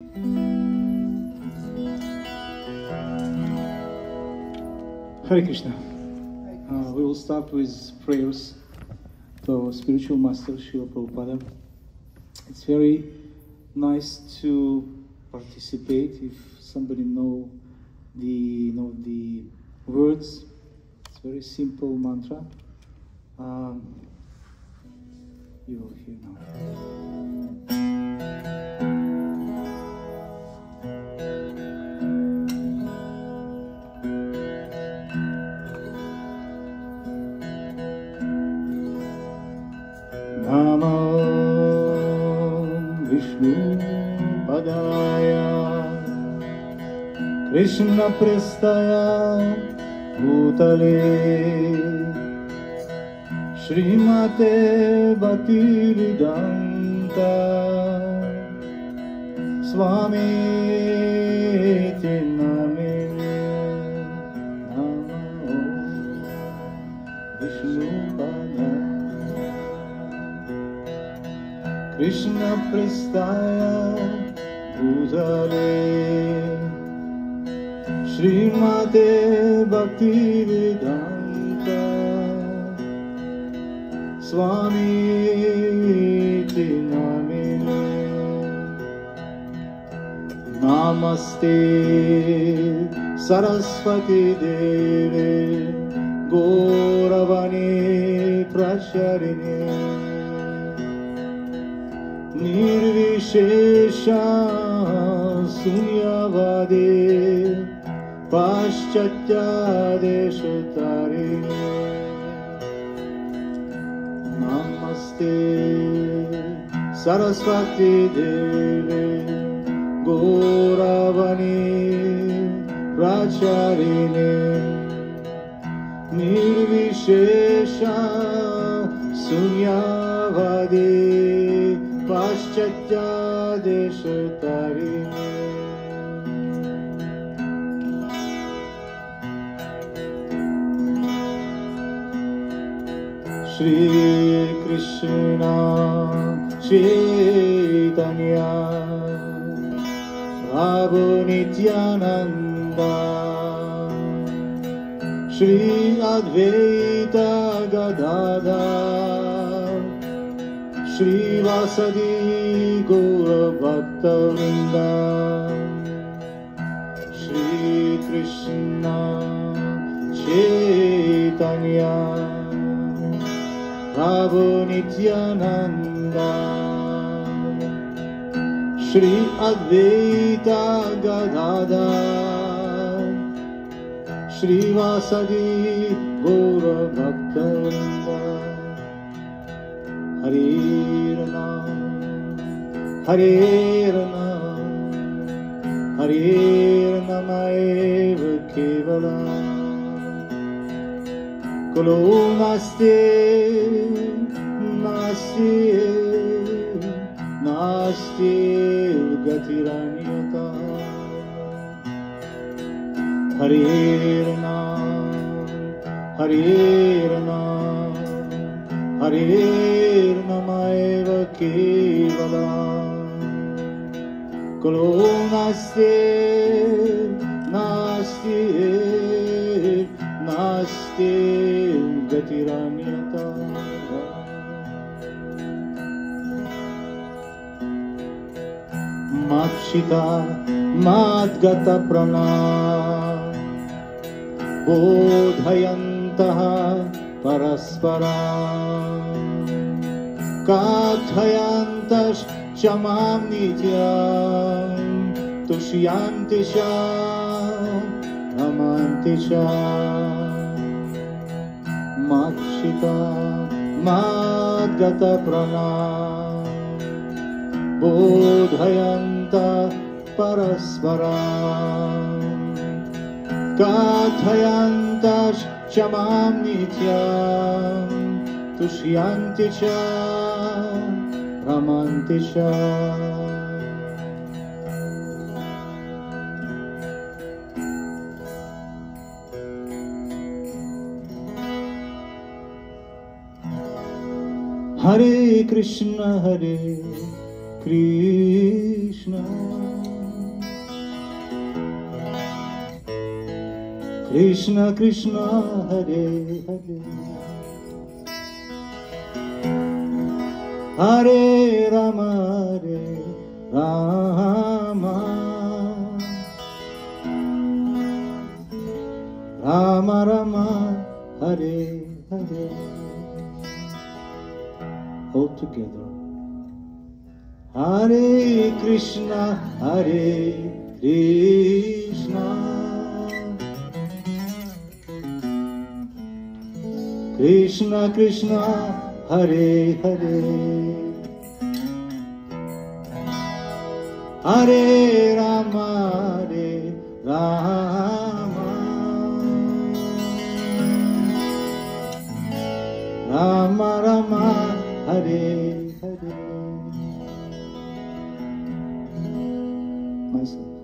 Hare Krishna. We will start with prayers to our spiritual master, Srila Prabhupada. It's very nice to participate if somebody know the words. It's very simple mantra. You will hear now. Namo Vishnu Padaya Krishna Prestaya Bhutale Srimate Bhaktivedanta Swami Namine Namo Vishnu Padaya Krishna Prestaya Bhutale Srimate Bhaktivedanta Swami Namine Namaste Saraswati Deve Gauravani Pracharine Nirvishesha Sunyavade Paschatya Deshatarine Namaste Saraswati Deve Gauravani Pracharine Nirvishesha Sunyavade Paschatya Deshatarine Shri Krishna Chaitanya Prabhu Nityananda Shri Advaita Gadadhar Shri Vasadi Gaura Bhakta Vrinda Shri Krishna Chaitanya Prabhu Nityananda Shri Advaita Gadadhar Shri Vasadi Gaura Bhakta Vrinda Hare Nam Hare Nam Hare Namaeva Kevalam Kalo Naste Naste Naste Gatiranyata Hare Nam Hare Nam Hare Namaeva Kevalam Kalo Naste Naste Naste Gatiranyata Matshita Madgata Prana Bodhayantaha Paraspara Kathayantash Chamam Nityam Tushyantisha Ramantisha Matshita Madgata Prana Bodhayanta Paraspara Kathayantash Chamam Nityam Tushyantisha Ramantisha Hare Krishna Krishna Krishna Krishna Hare Hare Hare Rama Rama Rama Rama Hare Hare. All together. Hare Krishna Hare Krishna Krishna Krishna Hare Hare Hare Rama Rama Rama Rama Hare Hare. Myself.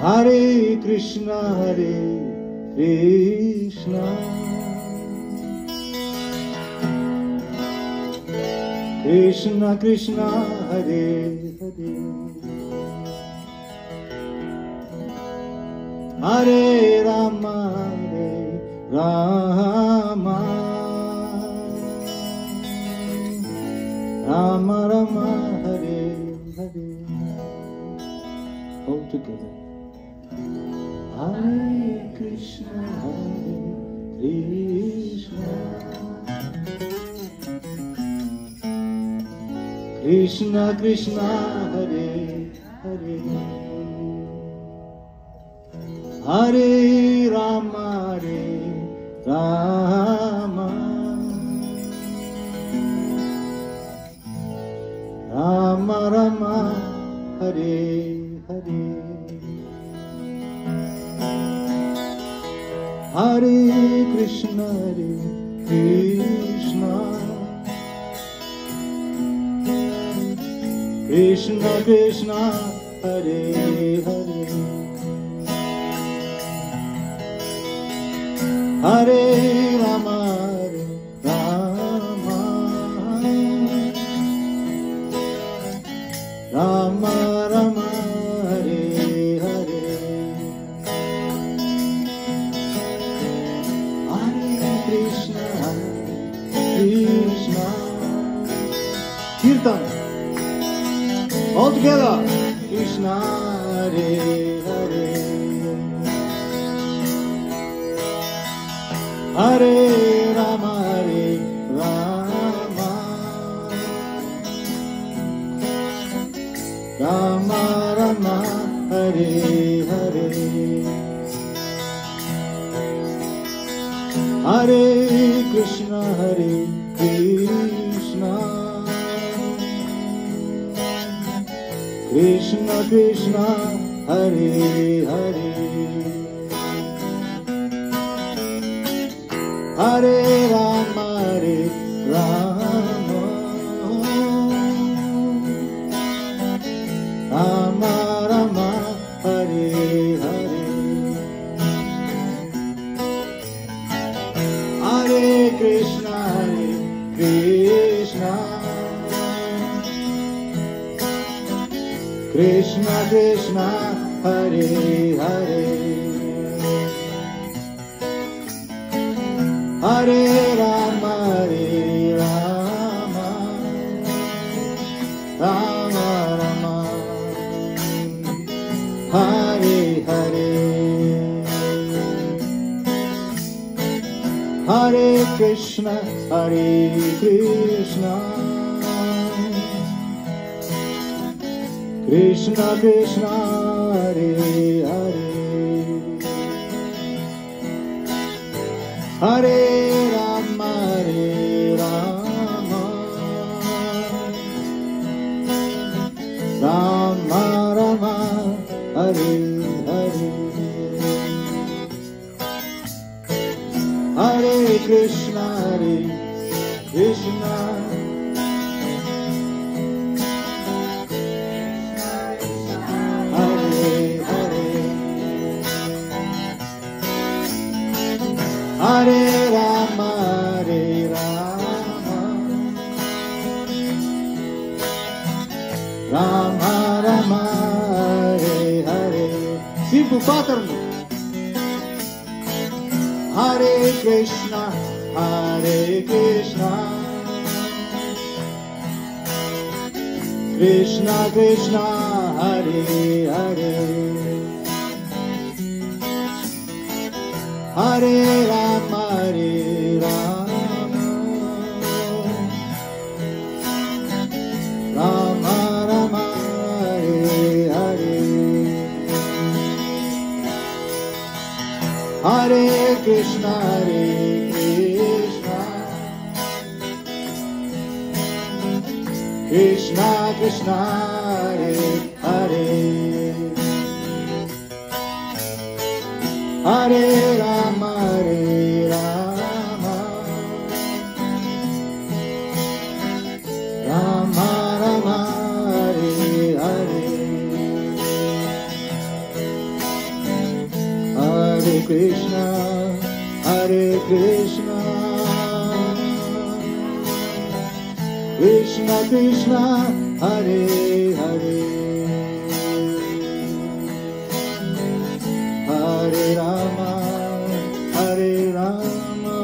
Hare Krishna Krishna Krishna Krishna Hare Hare Hare Rama Rama Rama Rama Hare Hare. All together. Hare Krishna Krishna Krishna Krishna Hare Hare Hare Rama Rama Rama Rama Hare Hare Hare Krishna Krishna Krishna Krishna Hare Hare Hare Rama Rama Rama Rama Hare Hare Hare Krishna Krishna. Kirtan. All together. Krishna Hare Hare Hare Rama Rama Rama Rama Hare Hare Hare Krishna Krishna Krishna Krishna Hare Hare Hare Rama Rama Rama Rama Hare Hare Hare Krishna Krishna Krishna Krishna Hare Hare Hare Rama Rama Rama Rama Hare Hare Hare Krishna Krishna Krishna Krishna Hare Hare Hare Rama Rama Rama Rama Hare Hare Hare Krishna Krishna Hare Rama Rama Rama Hare Hare. Simple pattern. Hare Krishna, Hare Krishna, Krishna Krishna, Hare Hare, Hare Rama, Hare Rama, Rama Rama, Hare Hare, Hare Krishna, Hare Krishna, Krishna Krishna, Hare Hare, Hare Rama, Hare Rama, Rama Rama, Hare Hare, Hare Krishna, Hare Krishna, Krishna Krishna, Hare Hare, Hare Rama, Hare Rama,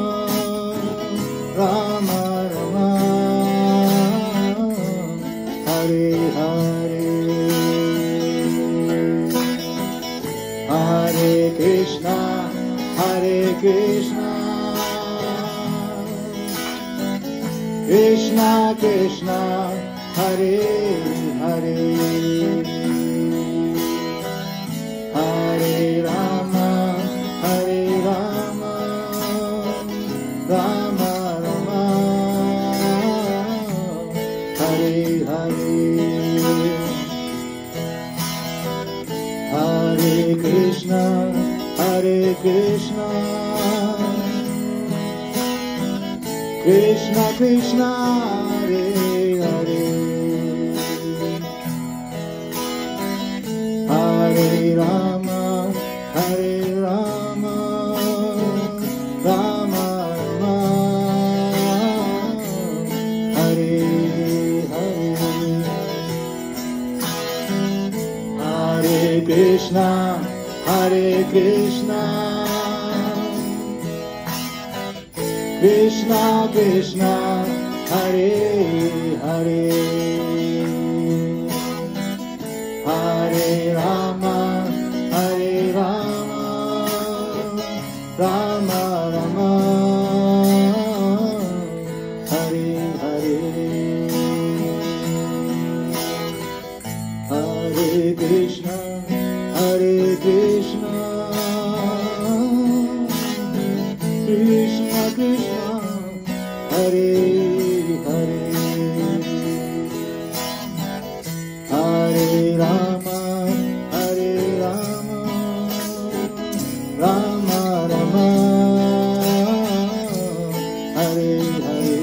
Rama Rama, Hare Hare, Hare Krishna, Hare Krishna, Krishna Krishna, Hare Hare, Hare Rama, Hare Rama, Rama Rama, Hare Hare, Hare Krishna, Hare Krishna, Krishna Krishna, Hare Hare, Hare Rama, Hare Rama, Rama Rama, Hare Hare, Hare Krishna, Hare Krishna, Krishna Krishna, Hare Hare, Hare Rama, Hare Rama, Rama Rama, Hare Hare, Hare Krishna, Hare Krishna, Krishna Krishna, Hare Hare, Hare Rama, Hare Rama, Rama Rama, Hare Hare,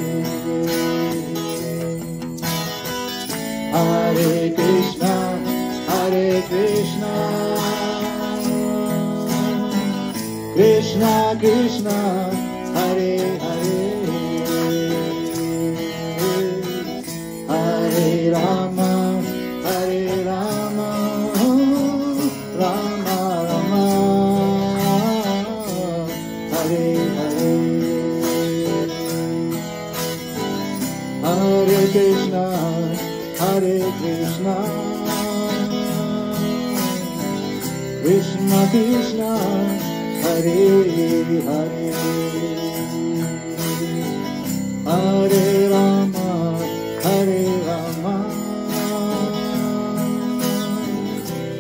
Hare Krishna, Hare Krishna, Krishna Krishna, Hare Hare, Hare Rama, Hare Rama, Rama Rama, Hare Hare, Hare Krishna, Hare Krishna, Krishna Krishna, Hare Hare, Hare Rama, Hare Rama,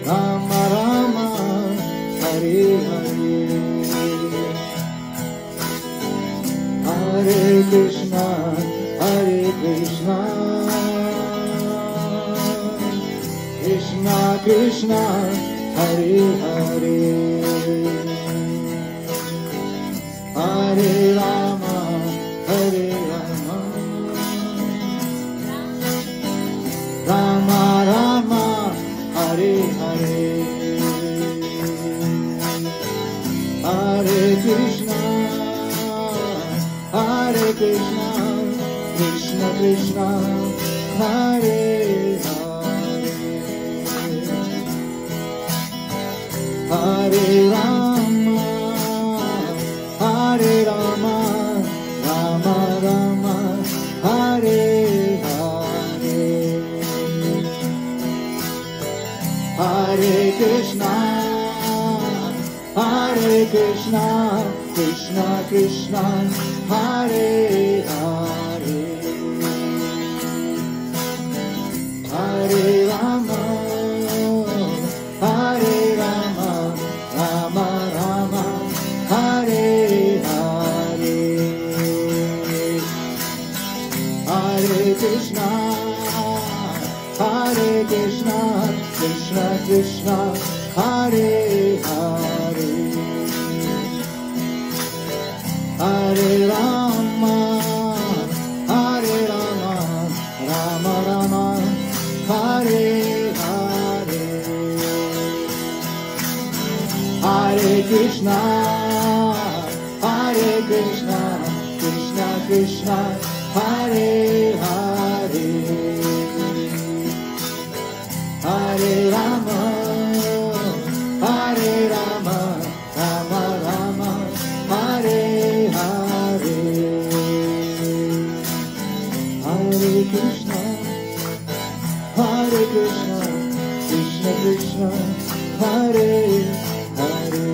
Rama Rama, Hare Hare, Hare Krishna, Hare Krishna, Krishna Krishna, Hare Hare, Hare Rama, Hare Rama, Rama Rama, Hare Hare, Hare Krishna, Hare Krishna, Krishna Krishna, Hare Hare, Hare Rama, Hare Krishna, Hare Krishna, Krishna Krishna, Hare Hare, Hare Rama, Hare Rama, Rama Rama, Hare Hare, Hare Krishna, Hare Krishna, Krishna Krishna, Hare Hare, Hare Rama, Hare Rama, Rama Rama, Hare Hare, Hare Krishna, Hare Krishna, Krishna Krishna, Hare Hare, Hare Rama, Hare Rama, Rama Rama, Hare Hare, Hare Krishna, Hare Krishna, Krishna Krishna, Hare Hare,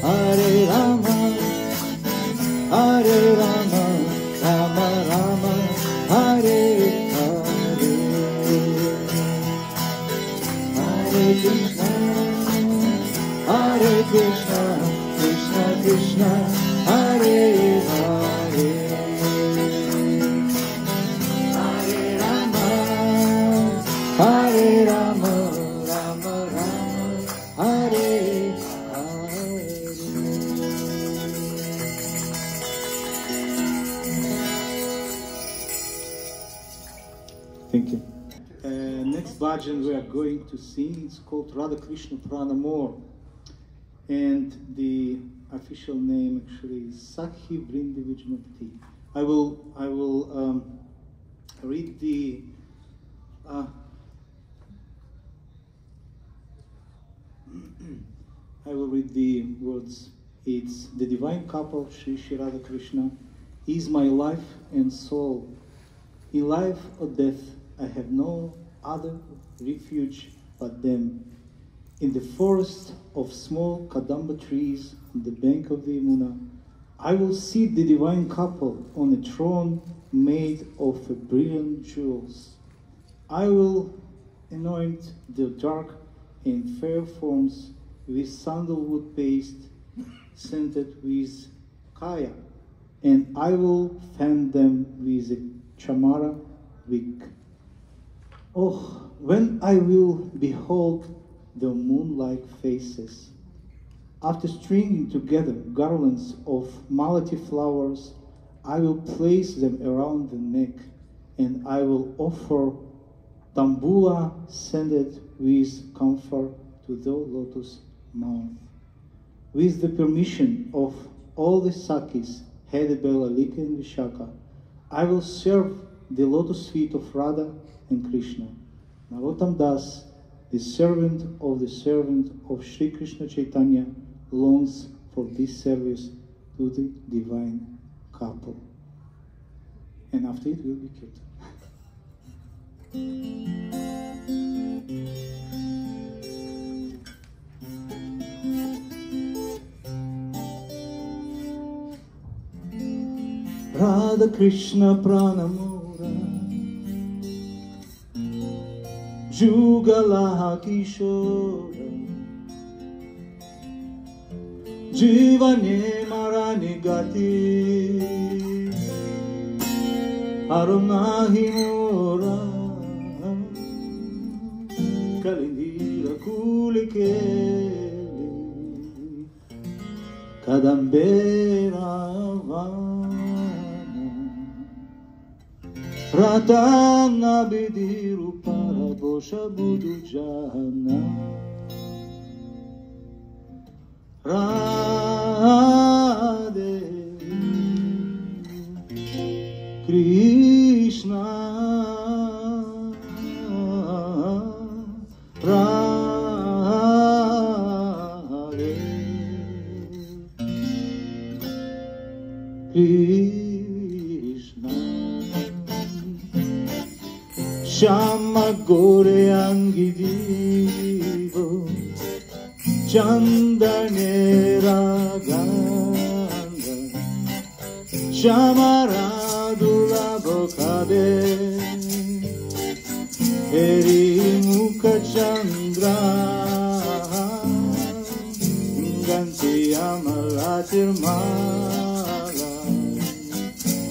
Hare Rama, Hare Rama, Rama Rama, Hare Hare, Hare Krishna, Hare Krishna, Krishna Krishna, Hare Hare, Hare Rama, Hare Rama, Rama Rama, Hare Hare. Thank you. Next bhajan we are going to sing, it's called Radha Krishna Pranamor, and the official name actually is Sakhi Vrindi Vijnapti. I will read the I will read the words. It's the divine couple, Shri Shri Radha Krishna, is my life and soul. In life or death, I have no other refuge but them. In the forest of small Kadamba trees on the bank of the Yamuna, I will seat the divine couple on a throne made of brilliant jewels. I will anoint their dark and fair forms with sandalwood paste scented with kaya, and I will fan them with a chamara wick. Oh, when I will behold their moon-like faces, after stringing together garlands of malati flowers, I will place them around the neck, and I will offer tambula scented with camphor to the lotus mouth. With the permission of all the Sakis, headed by Lalika and Vishaka, I will serve the lotus feet of Radha and Krishna. Narottam Das, the servant of Sri Krishna Chaitanya, longs for this service to the divine couple. And after it will be kirtan. Radha Krishna Pranamora Jugalaha Kishora Jivane Marani Gati Arunahi Mora Kalindira Kulikeli Kadambera Vana Radhana Bidiru Parabosha Budu Jana Radhe Krishna Radhe Krishna Shama Gore anggidivo Chandanera ganda Chamaradu bocabe Eri muka chandra Ganti amalatir mala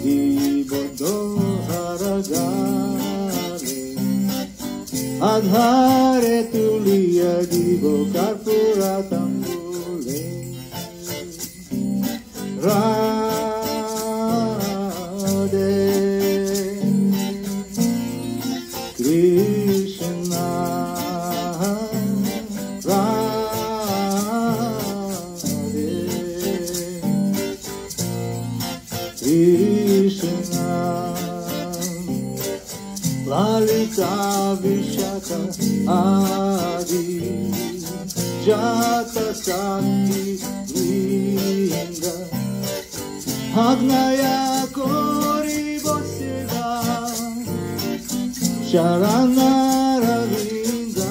Ibodo haragale Adhare tulia divo karpura tambule Radhe Krishna Radhe Krishna Lalita Vishaka Adi Jata Sakti Vrinda Agnaya Kori Boseva Sharana Ravinda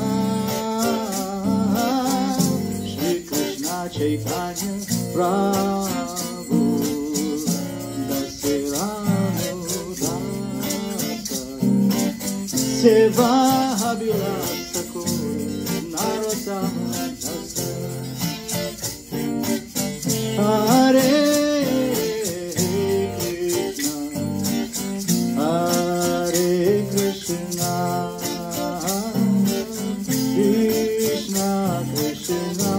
Shri Krishna Chaitanya Prabhu Seva Habilasa Kori Narotama Dasa Hare Krishna Hare Krishna Krishna Krishna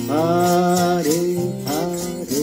Hare Hare Hare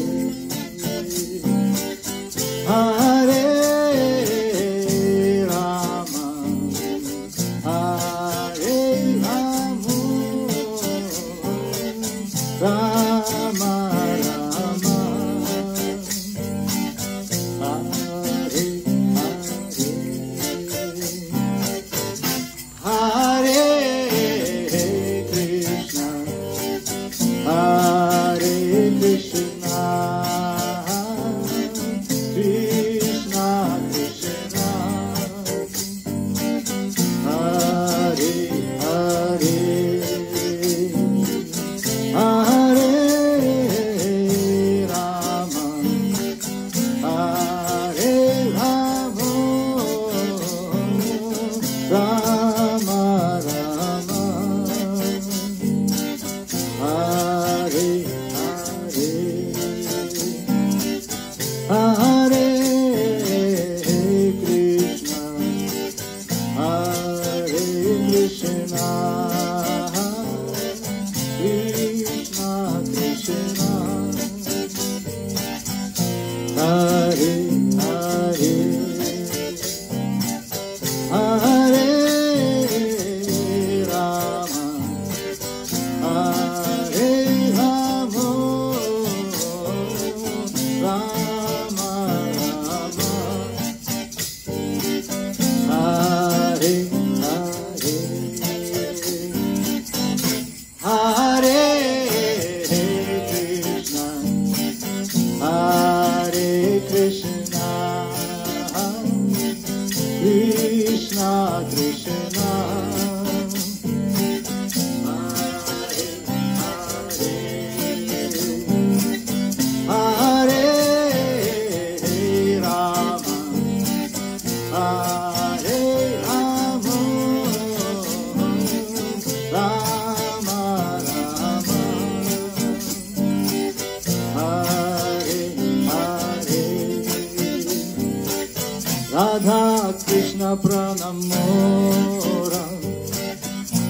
Radha Krishna Pranamora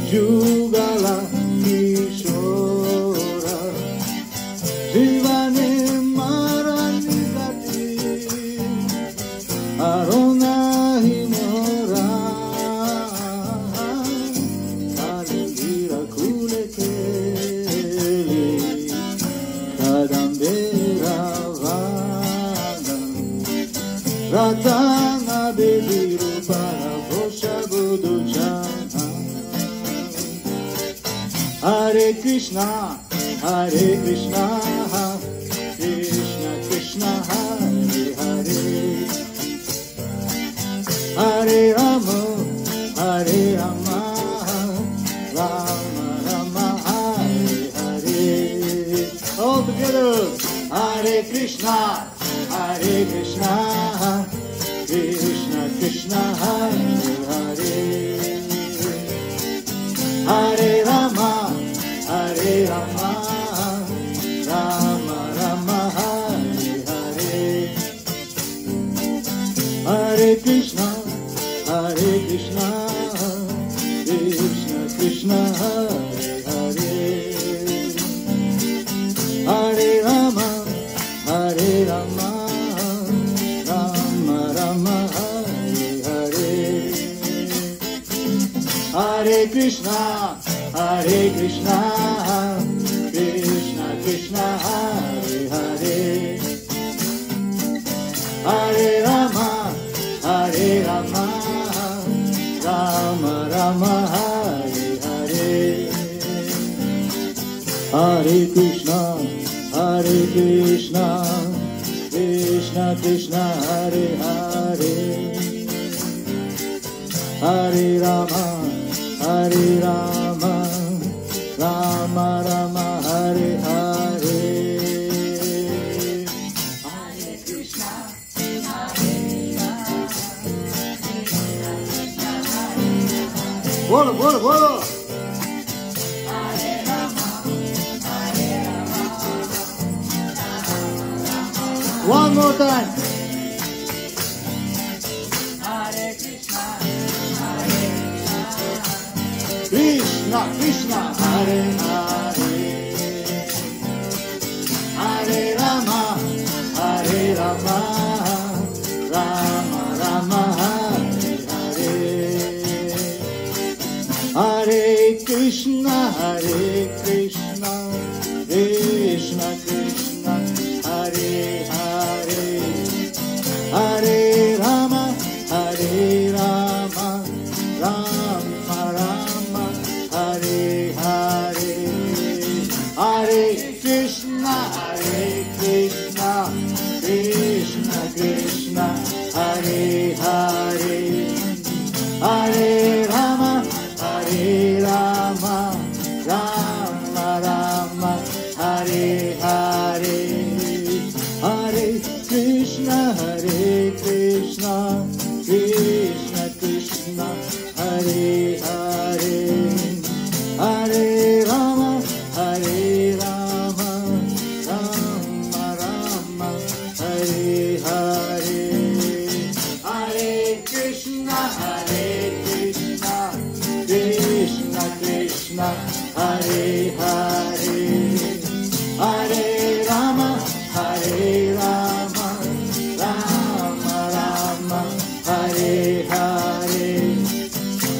Jugala Kishora Jivane Maranigati Arona Himora Kaligira Kulekeli Kadambera Vana Ratana Bebiru Parabosha Buddha Jana Hare Krishna Krishna Krishna Hare Hare Hare Rama Krishna, Krishna Krishna, Hare Hare, Hare Rama, Rama Rama, Hare Hare, Hare Krishna, Krishna Krishna, Hare Hare, Hare Rama, Rama Rama, Hare Hare, Hare Krishna, Krishna Krishna, Hare Hare, Hare Rama, Rama Rama, Hare Hare, Hare Krishna, Krishna Krishna, Hare Hare, Hare Rama, Rama Rama, Hare Hare, Hare Krishna, Bolo, bolo, bolo. One more time. Hare Krishna, Krishna Krishna, Hare Hare, Hare Rama, Rama Rama, Hare Hare, Hare Krishna, Krishna Krishna, Hare Hare, Hare Rama, Rama Rama, Hare Hare, Hare Krishna, Krishna Krishna, Hare Hare, Hare Rama, Rama Rama, Hare Hare, Hare Krishna, Krishna Krishna, Hare Hare, Hare Rama, Rama Rama, Hare Hare, Hare Krishna, Krishna Krishna, Hare Hare, Hare Rama, Rama Rama, Hare Hare,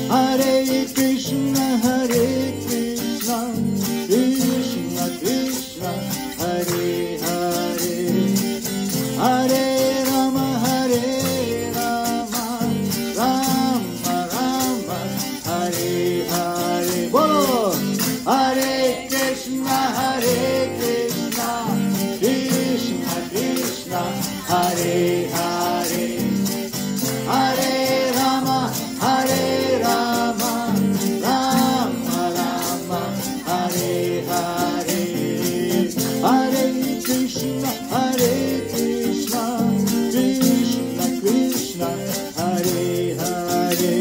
Hare Krishna, Krishna Krishna, Hare Hare, Hare Rama, Rama Rama, Hare Hare, Bolo, Hare Krishna, Krishna Krishna, Hare Hare, Hare Rama, Rama Rama, Hare Hare, Hare Krishna, Krishna Krishna, Hare Hare,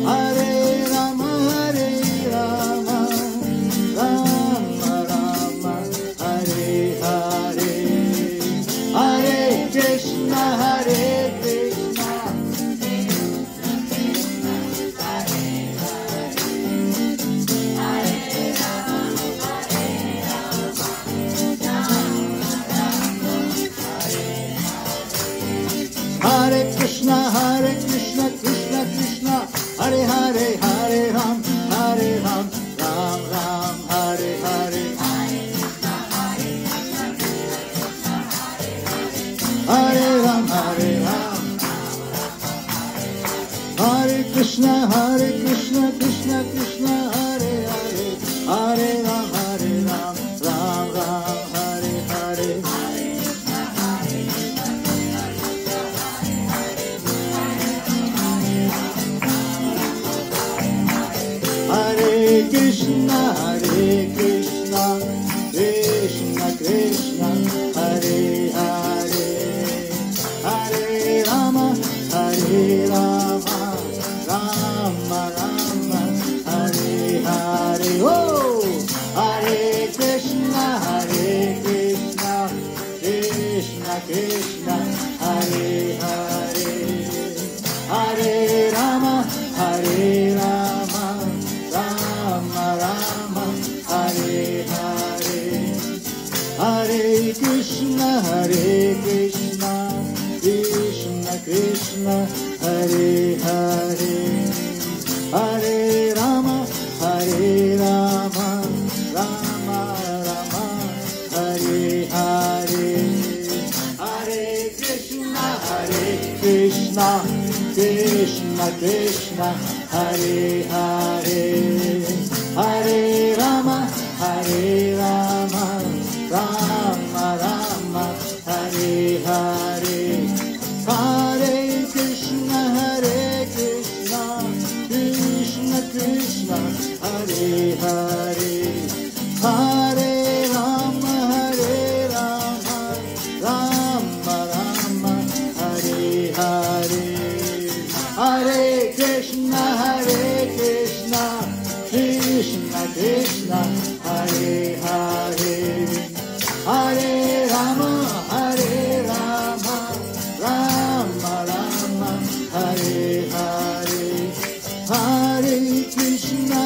Hare Rama, Rama Rama, Hare Hare, Hare Krishna, Krishna Hare Krishna, Krishna Krishna, Hare Hare, Hare Ram, Ram Ram, Hare Hare, Hare Ram, Hare Krishna, Krishna Krishna, Hare Hare, Hare Ram, Ram Ram, Hare Hare, Hare Krishna, Krishna Krishna, Hare Rama Rama Hare Hare. Oh, Hare Krishna Krishna Krishna Hare Hare, Hare Rama Rama Rama Hare Hare, Hare Krishna Krishna Krishna Hare Hare, Hare Rama Rama Rama Hare Hare, Hare Krishna Krishna Krishna Hare Hare, Hare Rama Rama Rama Hare Hare, Hare Krishna Krishna Krishna Hare Hare, Hare Rama Rama Hare Hare, Hare Krishna Krishna Krishna Hare Hare, Hare Rama Rama Rama Hare Hare, Hare Krishna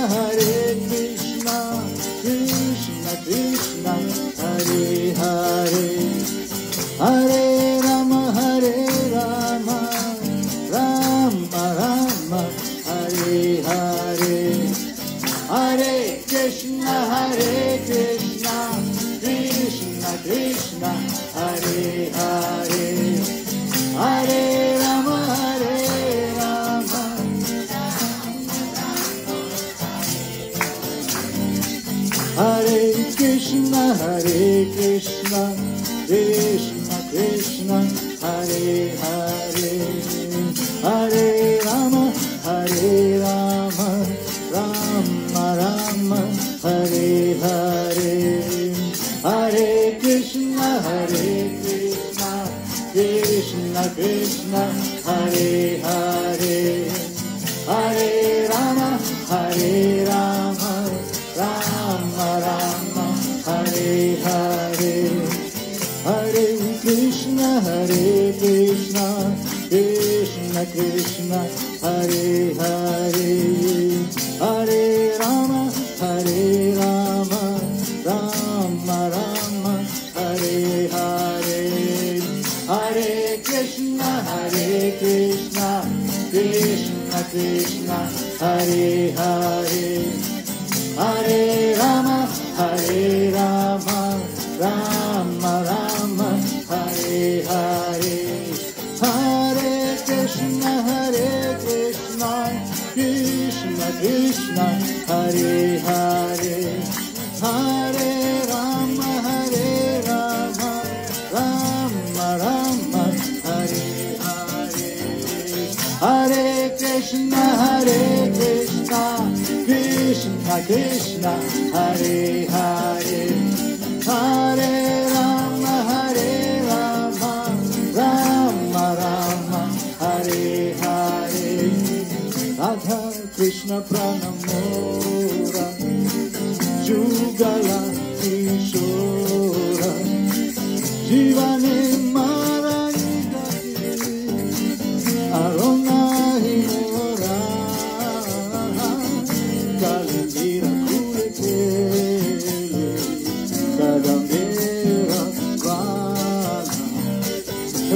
Krishna Krishna Hare Hare, Hare Rama Rama Rama Hare Hare, Hare Krishna Krishna Krishna Hare Hare, Hare Rama Hare Krishna Krishna Krishna Hare Hare, Hare Rama Rama Hare Hare, Hare Krishna Krishna Hare Hare, Hare Rama Rama Hare Hare, Hare Krishna Krishna Hare Hare, Hare Rama Rama Hare Hare, Hare Krishna Krishna Hare Hare, Hare Rama Rama Hare Hare, Hare Krishna Krishna Hare Hare, Hare Rama Rama Hare Hare, Hare Krishna Krishna Hare Hare, Hare Rama Rama Hare Hare, Radha Krishna Pranamora Jugala Kishora Jivane Marayita Arona Himora Kalindira Kuletele Kadambera Vana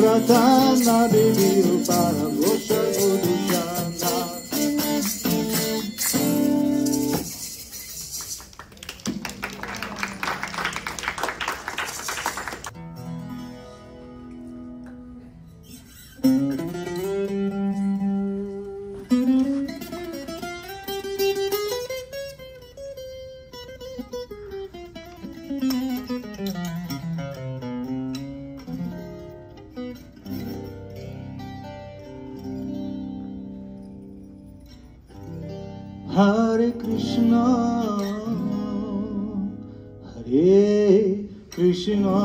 Ratana Deviru Para Gosha Udujana. Hare Krishna Krishna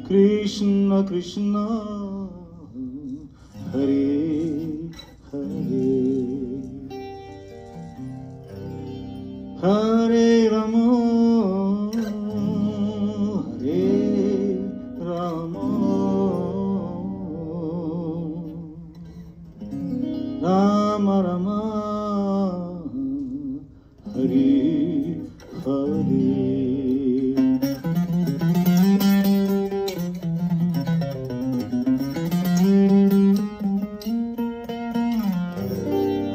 Krishna Krishna Hare Rama Rama, Hari Hari.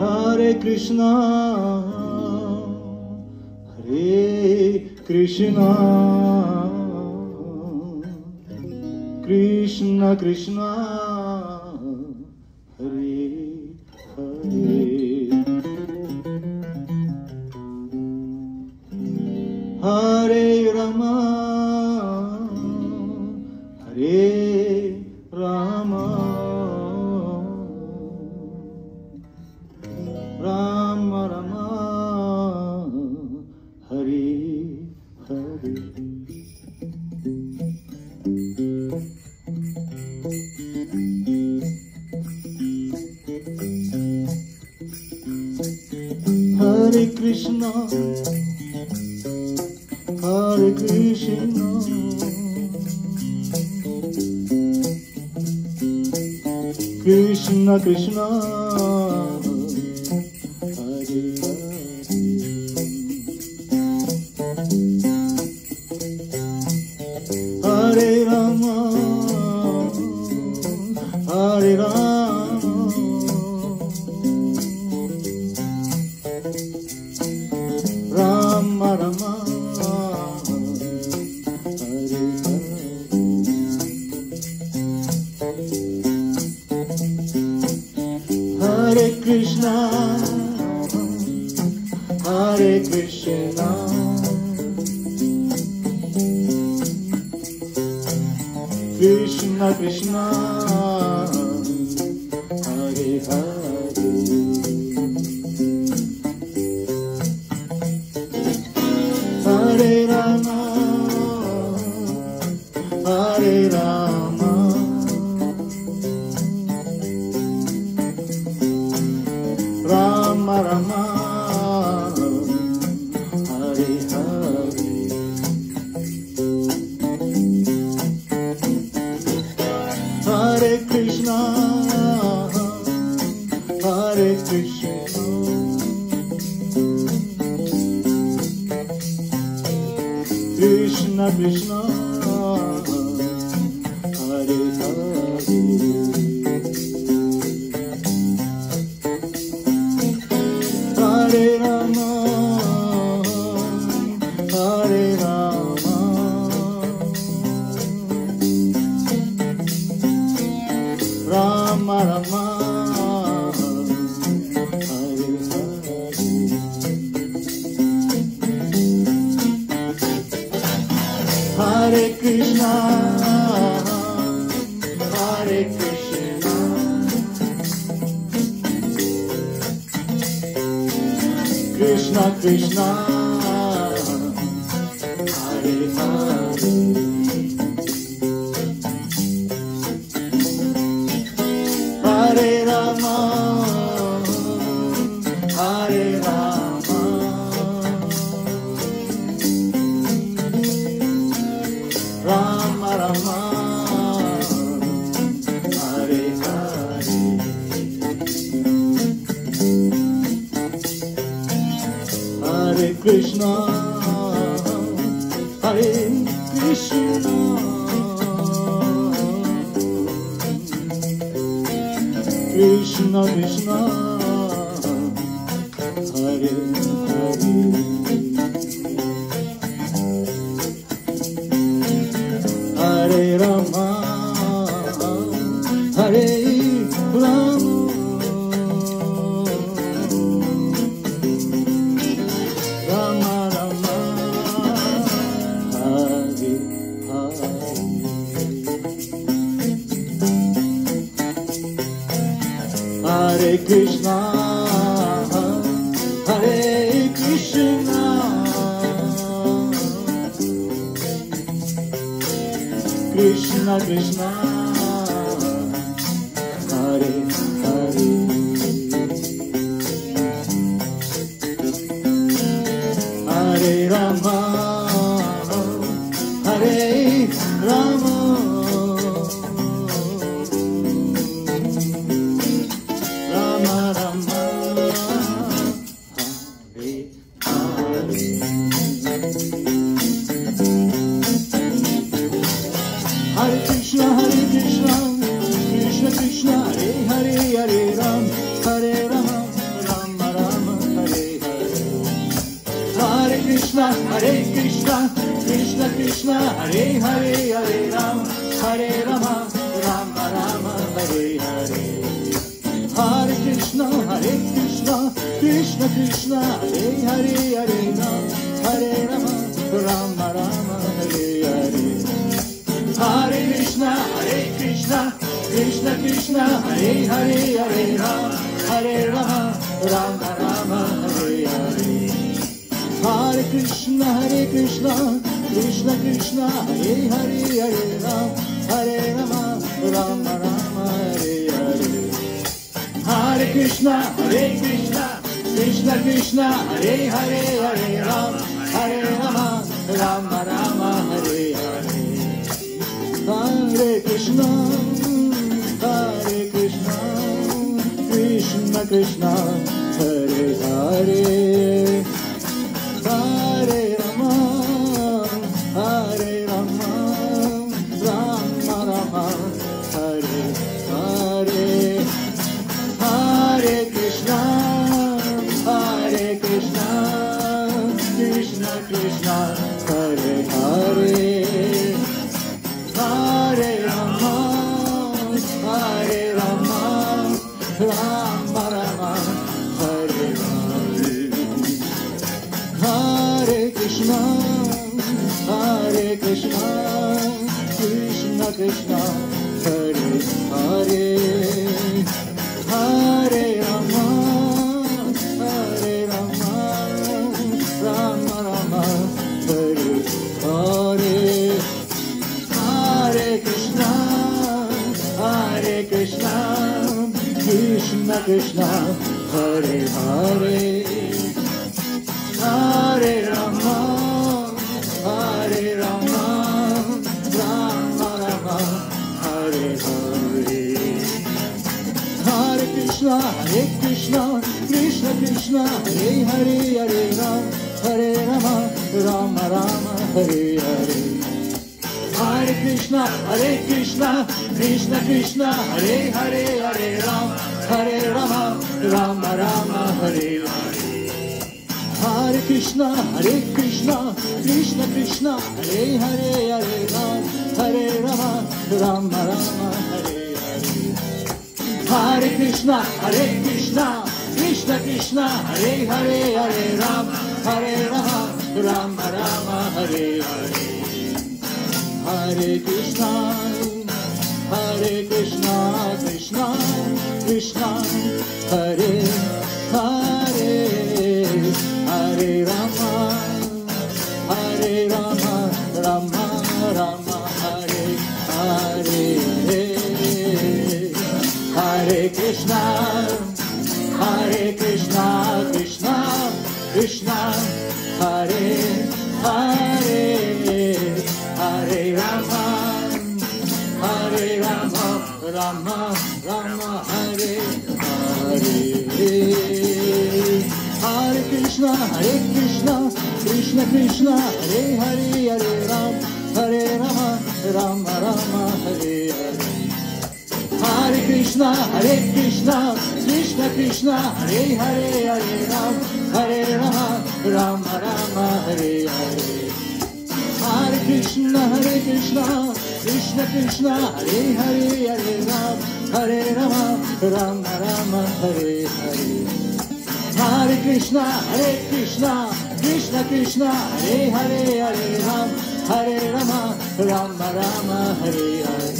Hare Krishna, Hare Krishna, Krishna Krishna, Hare Hare. Hare Rama, Hare Rama, Rama Rama, Hare Hare. Hare Krishna, Hare Krishna, Krishna Krishna, Hare Hare. Hare Rama, Hare Rama, Rama Rama, Hare Hare. Hare Krishna, Hare Krishna, Krishna Krishna, Hare Hare. Hare Rama, Hare Rama, Rama Rama, Hare Hare. Hare Krishna, Hare Krishna, Krishna Krishna, Hare Hare. Hare Rama, Hare Rama, Rama Rama, Hare Hare. Hare Krishna, Hare Krishna, Krishna Krishna, Hare Hare. Hare Rama, Hare Rama, Rama Rama, Hare Hare. Hare Krishna, Hare Krishna, Krishna Krishna, Hare Hare. Hare Rama, Hare Rama, Rama Rama, Hare Hare. Hare Krishna, Hare Krishna, Krishna Krishna, Hare Hare. Hare Rama, Hare Rama, Rama Rama, Krishna, Hare Hare, Hare Rama, Rama Rama, Hare Hare. Hare Krishna, Krishna Krishna, Hare Hare, Hare Rama, Rama Rama, Hare Hare. Hare Krishna, Krishna Krishna, Hare Hare, Hare Rama, Rama Rama, Hare Hare. Hare Krishna, Krishna Krishna, Hare Hare, Hare Rama, Rama Rama, Hare Hare. Hare Krishna, Krishna Krishna, Hare Hare, Hare Rama, Rama Rama, Hare Hare. Hare Krishna, Krishna Krishna, Hare Hare. Hare Rama, Rama Rama, Hare Hare. Hare Krishna, Krishna Krishna, Hare Hare. Hare Rama, Rama Rama, Hare Hare. Hare Krishna, Krishna Krishna, Hare Hare. Hare Rama, Rama Rama, Hare Hare. Hare Krishna, Krishna Krishna, Hare Hare. Hare Rama, Rama Rama, Hare Hare. Hare Krishna, Krishna Krishna, Hare Hare, Hare Rama, Rama Rama, Hare Hare. Hare Krishna, Krishna Krishna, Hare Hare, Hare Rama, Rama Rama, Hare Hare. Hare Krishna, Krishna Krishna, Hare Hare, Hare Rama, Rama Rama, Hare Hare. Hare Krishna, Krishna Krishna, Hare Hare, Hare Rama, Rama Rama, Hare Hare. Hare Krishna, Krishna Krishna, Hare Hare. Hare Rama, Rama Rama, Hare Hare. Hare Krishna, Krishna Krishna, Hare Hare. Hare Rama, Rama Rama, Hare Hare. Hare Krishna, Krishna Krishna, Hare Hare, Hare Rama, Rama Rama, Hare Hare. Hare Krishna, Krishna Krishna, Hare Hare, Hare Rama, Rama Rama, Hare Hare. Hare Krishna, Krishna Krishna, Hare Hare, Hare Rama, Rama Rama, Hare Hare. Hare Krishna, Krishna Krishna, Hare Hare, Hare Rama, Rama Rama, Hare Hare. Hare Krishna, Hare Krishna, Krishna Krishna, Hare Hare. Hare Rama, Hare Rama, Rama Rama, Hare Hare.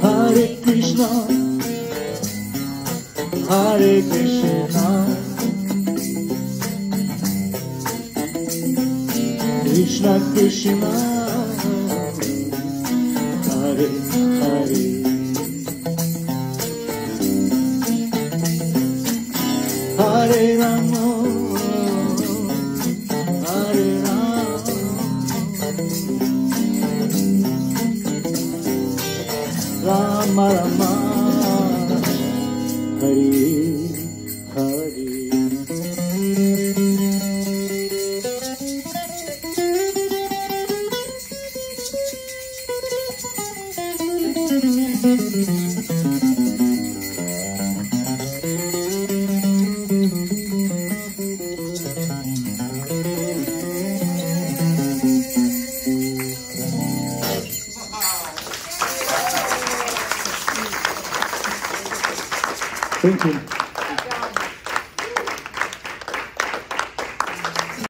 Hare Krishna, Hare Krishna, Krishna Krishna, Hare Rama, Hare Rama, Rama Rama,